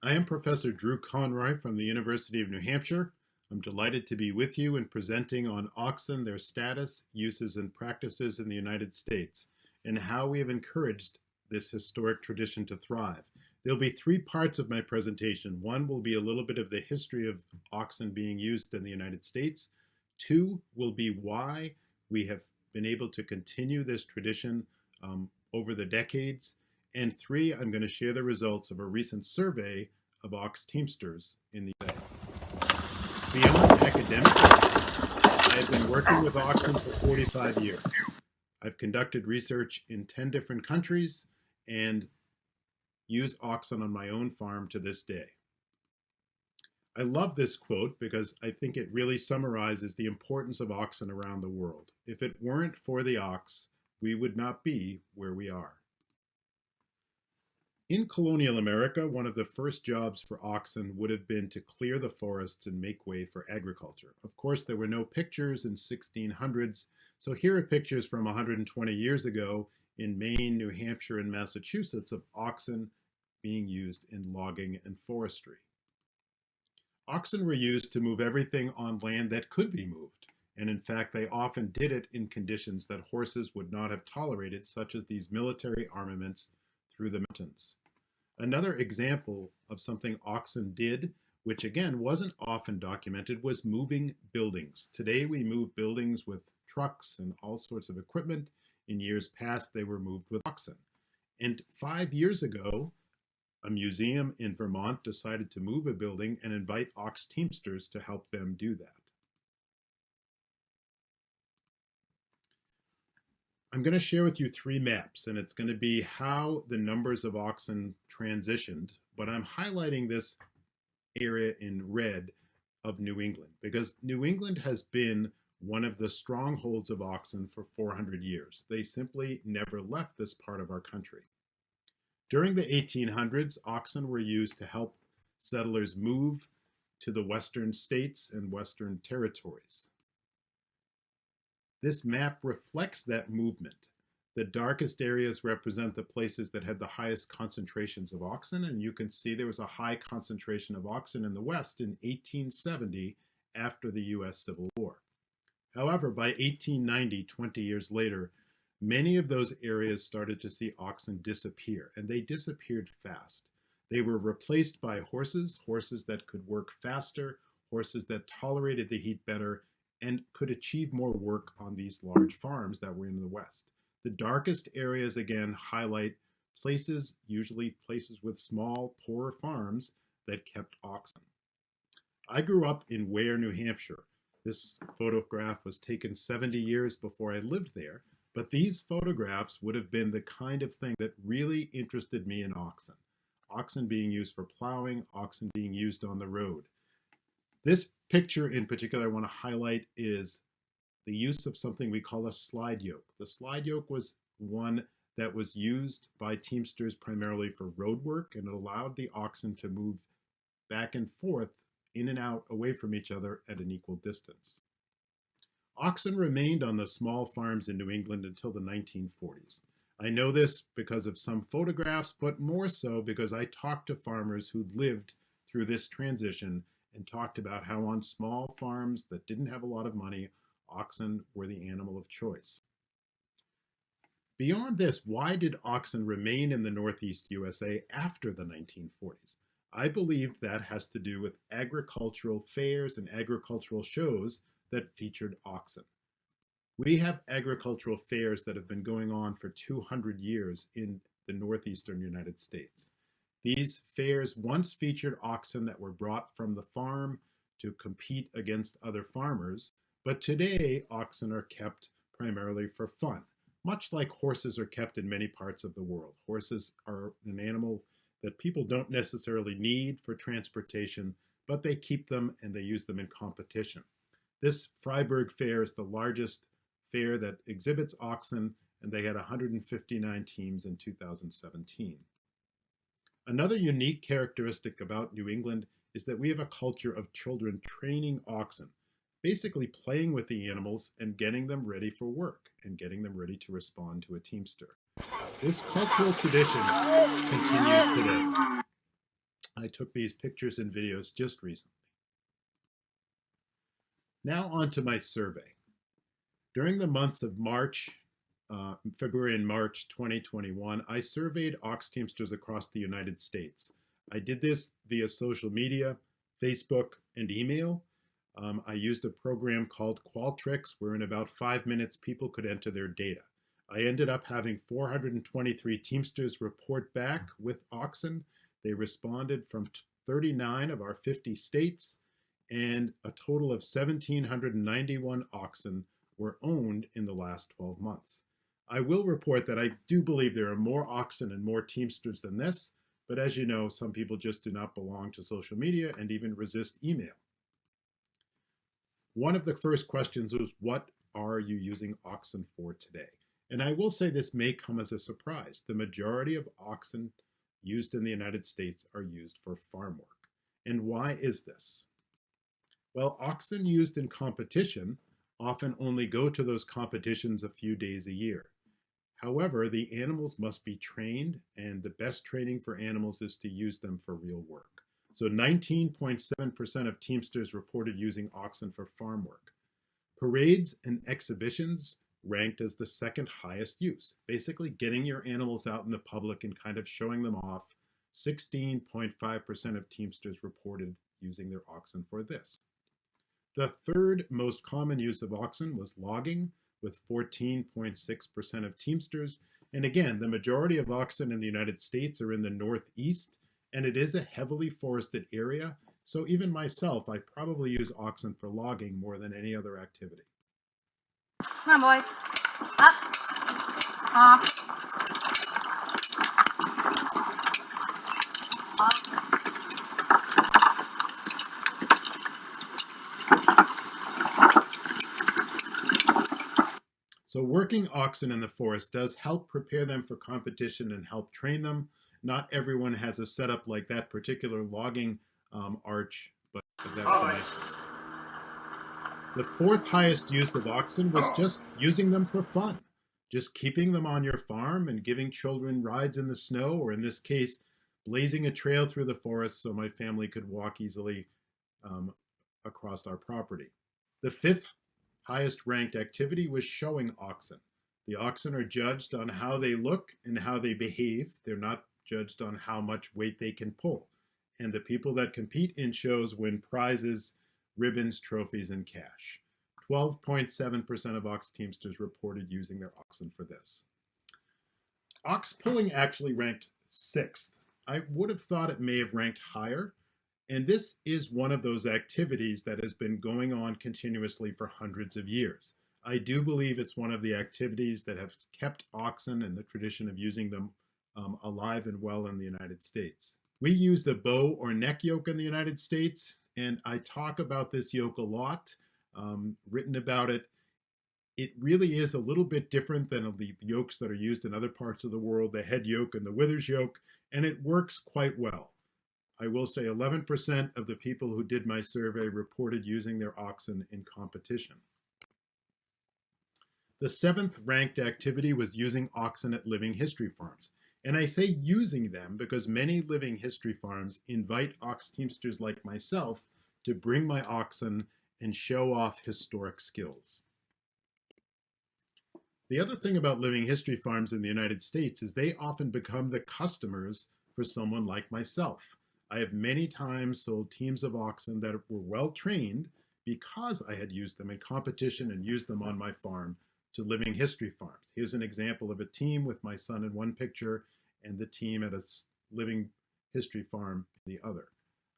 I am Professor Drew Conroy from the University of New Hampshire. I'm delighted to be with you in presenting on oxen, their status, uses, and practices in the United States, and how we have encouraged this historic tradition to thrive. There'll be three parts of my presentation. One will be a little bit of the history of oxen being used in the United States. Two will be why we have been able to continue this tradition over the decades. And three, I'm going to share the results of a recent survey of ox teamsters in the USA. Beyond academics, I have been working with oxen for 45 years. I've conducted research in 10 different countries and use oxen on my own farm to this day. I love this quote because I think it really summarizes the importance of oxen around the world. If it weren't for the ox, we would not be where we are. In colonial America, one of the first jobs for oxen would have been to clear the forests and make way for agriculture. Of course, there were no pictures in 1600s, so here are pictures from 120 years ago in Maine, New Hampshire, and Massachusetts of oxen being used in logging and forestry. Oxen were used to move everything on land that could be moved, and in fact, they often did it in conditions that horses would not have tolerated, such as these military armaments through the mountains. Another example of something oxen did, which again wasn't often documented, was moving buildings. Today we move buildings with trucks and all sorts of equipment. In years past, they were moved with oxen. And 5 years ago, a museum in Vermont decided to move a building and invite ox teamsters to help them do that. I'm going to share with you three maps, and it's going to be how the numbers of oxen transitioned, but I'm highlighting this area in red of New England because New England has been one of the strongholds of oxen for 400 years. They simply never left this part of our country. During the 1800s, oxen were used to help settlers move to the western states and western territories. This map reflects that movement. The darkest areas represent the places that had the highest concentrations of oxen, and you can see there was a high concentration of oxen in the West in 1870 after the US Civil War. However, by 1890, 20 years later, many of those areas started to see oxen disappear, and they disappeared fast. They were replaced by horses that could work faster, horses that tolerated the heat better, and could achieve more work on these large farms that were in the West. The darkest areas, again, highlight places, usually places with small, poor farms that kept oxen. I grew up in Ware, New Hampshire. This photograph was taken 70 years before I lived there, but these photographs would have been the kind of thing that really interested me in oxen. Oxen being used for plowing, oxen being used on the road. This picture in particular I want to highlight is the use of something we call a slide yoke. The slide yoke was one that was used by teamsters primarily for road work, and it allowed the oxen to move back and forth, in and out, away from each other at an equal distance. Oxen remained on the small farms in New England until the 1940s. I know this because of some photographs, but more so because I talked to farmers who lived through this transition and talked about how on small farms that didn't have a lot of money, oxen were the animal of choice. Beyond this, why did oxen remain in the Northeast USA after the 1940s? I believe that has to do with agricultural fairs and agricultural shows that featured oxen. We have agricultural fairs that have been going on for 200 years in the northeastern United States. These fairs once featured oxen that were brought from the farm to compete against other farmers, but today oxen are kept primarily for fun, much like horses are kept in many parts of the world. Horses are an animal that people don't necessarily need for transportation, but they keep them and they use them in competition. This Freiburg Fair is the largest fair that exhibits oxen, and they had 159 teams in 2017. Another unique characteristic about New England is that we have a culture of children training oxen, basically playing with the animals and getting them ready for work and getting them ready to respond to a teamster. This cultural tradition continues today. I took these pictures and videos just recently. Now on to my survey. During the months of February and March 2021, I surveyed ox teamsters across the United States. I did this via social media, Facebook, and email. I used a program called Qualtrics, where in about 5 minutes people could enter their data. I ended up having 423 teamsters report back with oxen. They responded from 39 of our 50 states, and a total of 1,791 oxen were owned in the last 12 months. I will report that I do believe there are more oxen and more teamsters than this, but as you know, some people just do not belong to social media and even resist email. One of the first questions was, what are you using oxen for today? And I will say this may come as a surprise. The majority of oxen used in the United States are used for farm work. And why is this? Well, oxen used in competition often only go to those competitions a few days a year. However, the animals must be trained, and the best training for animals is to use them for real work. So 19.7% of teamsters reported using oxen for farm work. Parades and exhibitions ranked as the second highest use, basically getting your animals out in the public and kind of showing them off. 16.5% of teamsters reported using their oxen for this. The third most common use of oxen was logging, with 14.6% of teamsters. And again, the majority of oxen in the United States are in the Northeast, and it is a heavily forested area. So even myself, I probably use oxen for logging more than any other activity. Come on, boys. Up. Off. So working oxen in the forest does help prepare them for competition and help train them. Not everyone has a setup like that particular logging arch, but that was a nice one. The fourth highest use of oxen was just using them for fun. Just keeping them on your farm and giving children rides in the snow, or in this case, blazing a trail through the forest so my family could walk easily across our property. The fifth highest ranked activity was showing oxen. The oxen are judged on how they look and how they behave. They're not judged on how much weight they can pull. And the people that compete in shows win prizes, ribbons, trophies, and cash. 12.7% of ox teamsters reported using their oxen for this. Ox pulling actually ranked 6th. I would have thought it may have ranked higher. And this is one of those activities that has been going on continuously for hundreds of years. I do believe it's one of the activities that have kept oxen and the tradition of using them alive and well in the United States. We use the bow or neck yoke in the United States, and I talk about this yoke a lot, written about it. It really is a little bit different than the yokes that are used in other parts of the world, the head yoke and the withers yoke, and it works quite well. I will say 11% of the people who did my survey reported using their oxen in competition. The 7th ranked activity was using oxen at living history farms. And I say using them because many living history farms invite ox teamsters like myself to bring my oxen and show off historic skills. The other thing about living history farms in the United States is they often become the customers for someone like myself. I have many times sold teams of oxen that were well trained because I had used them in competition and used them on my farm to living history farms. Here's an example of a team with my son in one picture and the team at a living history farm in the other.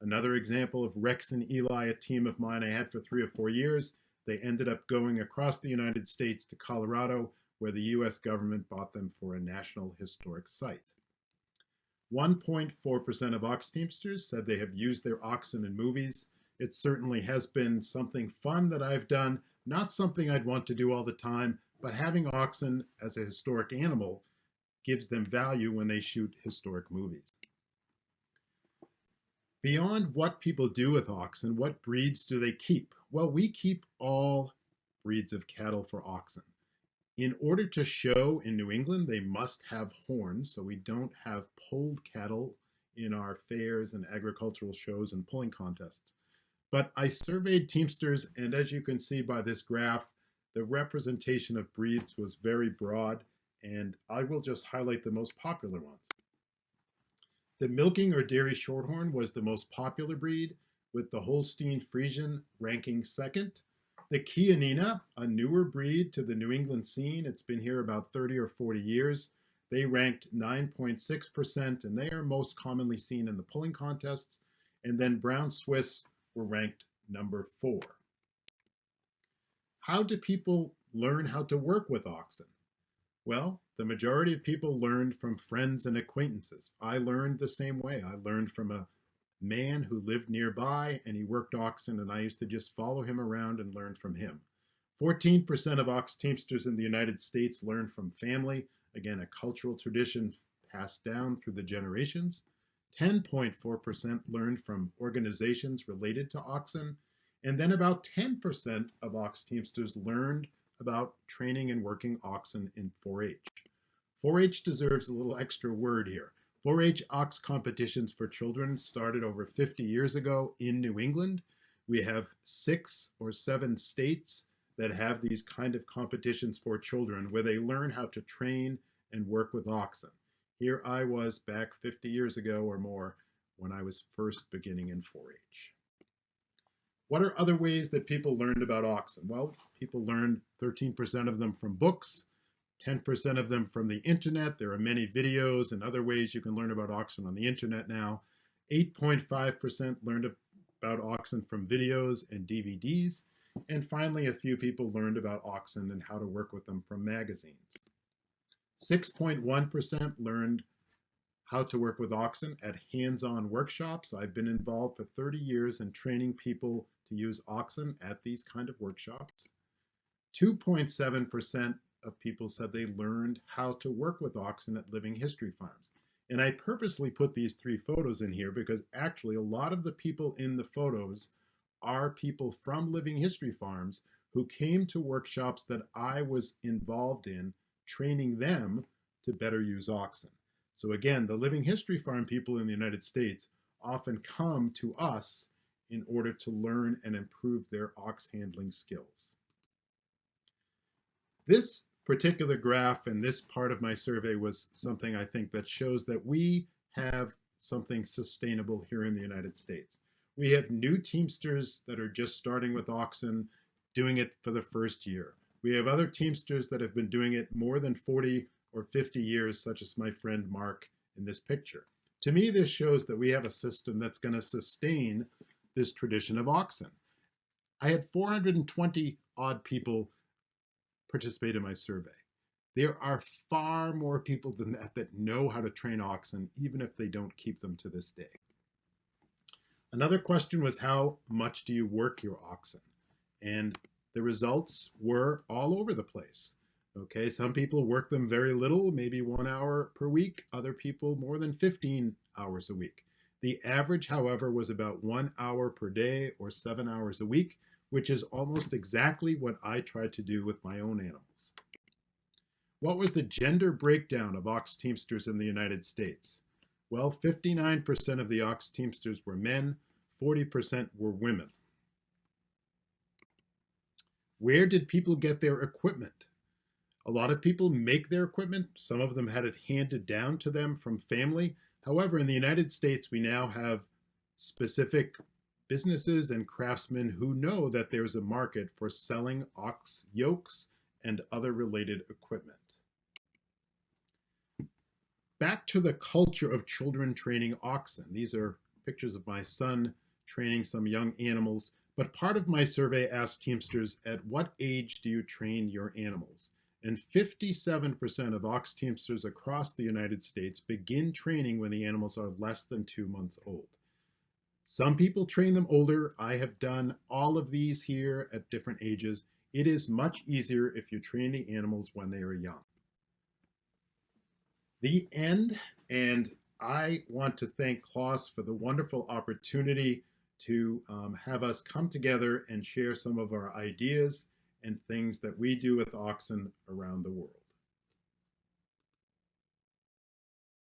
Another example of Rex and Eli, a team of mine I had for 3 or 4 years. They ended up going across the United States to Colorado, where the US government bought them for a national historic site. 1.4% of ox teamsters said they have used their oxen in movies. It certainly has been something fun that I've done, not something I'd want to do all the time, but having oxen as a historic animal gives them value when they shoot historic movies. Beyond what people do with oxen, what breeds do they keep? Well, we keep all breeds of cattle for oxen. In order to show in New England, they must have horns, so we don't have polled cattle in our fairs and agricultural shows and pulling contests. But I surveyed Teamsters, and as you can see by this graph, the representation of breeds was very broad, and I will just highlight the most popular ones. The milking or dairy shorthorn was the most popular breed, with the Holstein Friesian ranking second. The Chianina, a newer breed to the New England scene, it's been here about 30 or 40 years. They ranked 9.6%, and they are most commonly seen in the pulling contests. And then Brown Swiss were ranked number 4. How do people learn how to work with oxen? Well, the majority of people learned from friends and acquaintances. I learned the same way. I learned from a man who lived nearby, and he worked oxen, and I used to just follow him around and learn from him. 14% of ox teamsters in the United States learned from family, again, a cultural tradition passed down through the generations. 10.4% learned from organizations related to oxen, and then about 10% of ox teamsters learned about training and working oxen in 4-H. 4-H deserves a little extra word here. 4-H ox competitions for children started over 50 years ago in New England. We have 6 or 7 states that have these kind of competitions for children where they learn how to train and work with oxen. Here I was back 50 years ago or more when I was first beginning in 4-H. What are other ways that people learned about oxen? Well, people learned 13% of them from books, 10% of them from the internet. There are many videos and other ways you can learn about oxen on the internet now. 8.5% learned about oxen from videos and DVDs. And finally, a few people learned about oxen and how to work with them from magazines. 6.1% learned how to work with oxen at hands-on workshops. I've been involved for 30 years in training people to use oxen at these kind of workshops. 2.7% of people said they learned how to work with oxen at living history farms. And I purposely put these 3 photos in here because actually a lot of the people in the photos are people from living history farms who came to workshops that I was involved in, training them to better use oxen. So again, the living history farm people in the United States often come to us in order to learn and improve their ox handling skills. This particular graph and this part of my survey was something I think that shows that we have something sustainable here in the United States. We have new teamsters that are just starting with oxen, doing it for the first year. We have other teamsters that have been doing it more than 40 or 50 years, such as my friend Mark in this picture. To me, this shows that we have a system that's going to sustain this tradition of oxen. I had 420 odd people participate in my survey. There are far more people than that that know how to train oxen, even if they don't keep them to this day. Another question was, how much do you work your oxen? And the results were all over the place. Okay, some people work them very little, maybe 1 hour per week. Other people more than 15 hours a week. The average, however, was about 1 hour per day or 7 hours a week, which is almost exactly what I tried to do with my own animals. What was the gender breakdown of ox teamsters in the United States? Well, 59% of the ox teamsters were men, 40% were women. Where did people get their equipment? A lot of people make their equipment. Some of them had it handed down to them from family. However, in the United States, we now have specific businesses and craftsmen who know that there's a market for selling ox yokes and other related equipment. Back to the culture of children training oxen. These are pictures of my son training some young animals, but part of my survey asked teamsters, at what age do you train your animals? And 57% of ox teamsters across the United States begin training when the animals are less than 2 months old. Some people train them older. I have done all of these here at different ages. It is much easier if you train the animals when they are young. The end, and I want to thank Klaus for the wonderful opportunity to have us come together and share some of our ideas and things that we do with oxen around the world.